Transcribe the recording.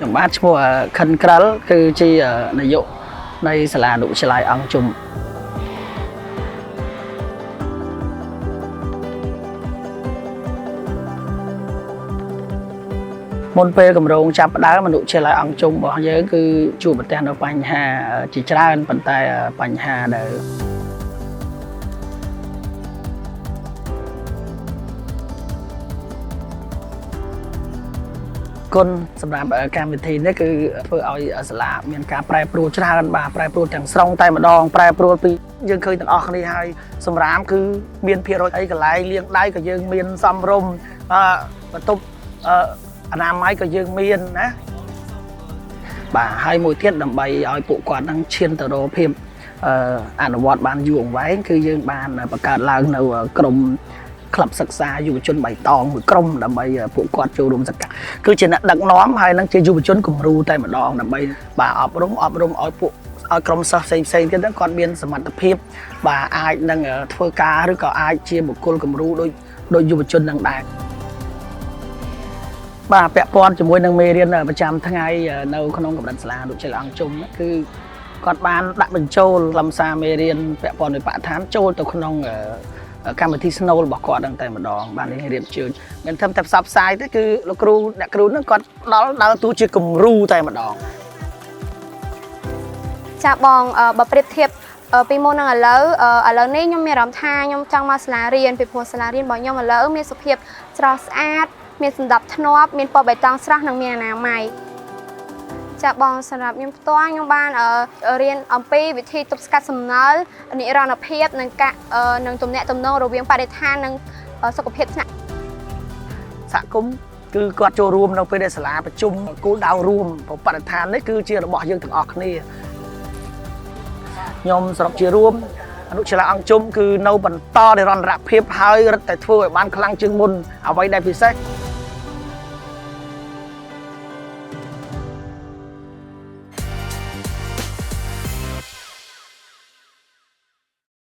ខ្ញុំបាទឈ្មោះខិនក្រិលគឺជានាយកនៃសាលាអនុវិទ្យាល័យអង្គជំមុនពេលគម្រោងចាប់ផ្ដើមអនុវិទ្យាល័យអង្គជំរបស់យើងគឺជួបប្រទះនៅបញ្ហាជាច្រើនប៉ុន្តែបញ្ហាដែលគុណសម្រាប់កម្មវិធីនេះគឺធ្វើឲ្យសាលាមានការប្រែប្រួលច្រើនបាទប្រែប្រួលទាំងស្រុងតែម្ដងប្រែប្រួលពីយើងឃើញទាំងអស់គ្នាហើយសម្រាប់គឺមានភាគរយអីកន្លែងលាងដៃក៏យើងមានសំរុំបន្ទប់អនាម័យក៏យើងមានណាបាទហើយមួយទៀតដើម្បីឲ្យពួកគាត់នឹងឈានទៅរកភាពអនុវត្តបានយូរអង្វែងគឺយើងបានបង្កើតឡើងនៅក្រុមក្លឹបសិក្សាយុវជនបៃតងមួយក្រុមដើម្បីពួកគាត់ចូលរួមសកម្មគឺជាអ្នកដឹកនាំហើយនឹងជាយុវជនគំរូតែម្ដងដើម្បីបាទអប់រំឲ្យពួកឲ្យក្រុមសិស្សផ្សេងទៀតហ្នឹងគាត់មានសមត្ថភាពបាទអាចនឹងធ្វើការឬក៏អាចជាបុគ្គលគំរូដោយយុវជននឹងដែរបាទពាក់ព័ន្ធជាមួយនឹងមេរៀនប្រចាំថ្ងៃនៅក្នុងកម្រិតសាលាអនុវិទ្យាល័យអង្គជំគឺគាត់បានដាក់បញ្ចូលខ្លឹមសារមេរៀនពាក់ព័ន្ធនឹងបរិស្ថានចូលទៅក្នុងកម្មវិធីស្នូលរបស់គាត់ហ្នឹងតែម្ដងបានរៀបជើញមិនត្រឹមតែផ្សព្វផ្សាយទេគឺលោកគ្រូអ្នកគ្រូហ្នឹងគាត់ដើរតួជាគំរូតែម្ដងចាបងបើប្រៀបធៀបពីមុននឹងឥឡូវនេះខ្ញុំមានអារម្មណ៍ថាខ្ញុំចង់មកសាលារៀនពីព្រោះសាលារៀនរបស់ខ្ញុំឥឡូវមានសុខភាពស្រស់ស្អាតមានសណ្ដាប់ធ្នាប់មានពណ៌បៃតងស្រស់និងមានអនាម័យចាបងសម្រាប់ខ្ញុំផ្ទាល់ខ្ញុំបានរៀនអំពីវិធីទប់ស្កាត់សំណល់និរន្តរភាពនិងទំនាក់ទំនងរវាងបរិស្ថាននិងសុខភាពថ្នាក់សហគមន៍គឺគាត់ចូលរួមនៅពេលដែលសាលាប្រជុំគោលដៅរួមបរិស្ថាននេះគឺជារបស់យើងទាំងអស់គ្នាខ្ញុំសរុបជារួមអនុវិទ្យាល័យអង្គជំគឺនៅបន្តនិរន្តរភាពហើយរឹតតែធ្វើឲ្យបានខ្លាំងជាងមុនអ្វីដែលពិសេស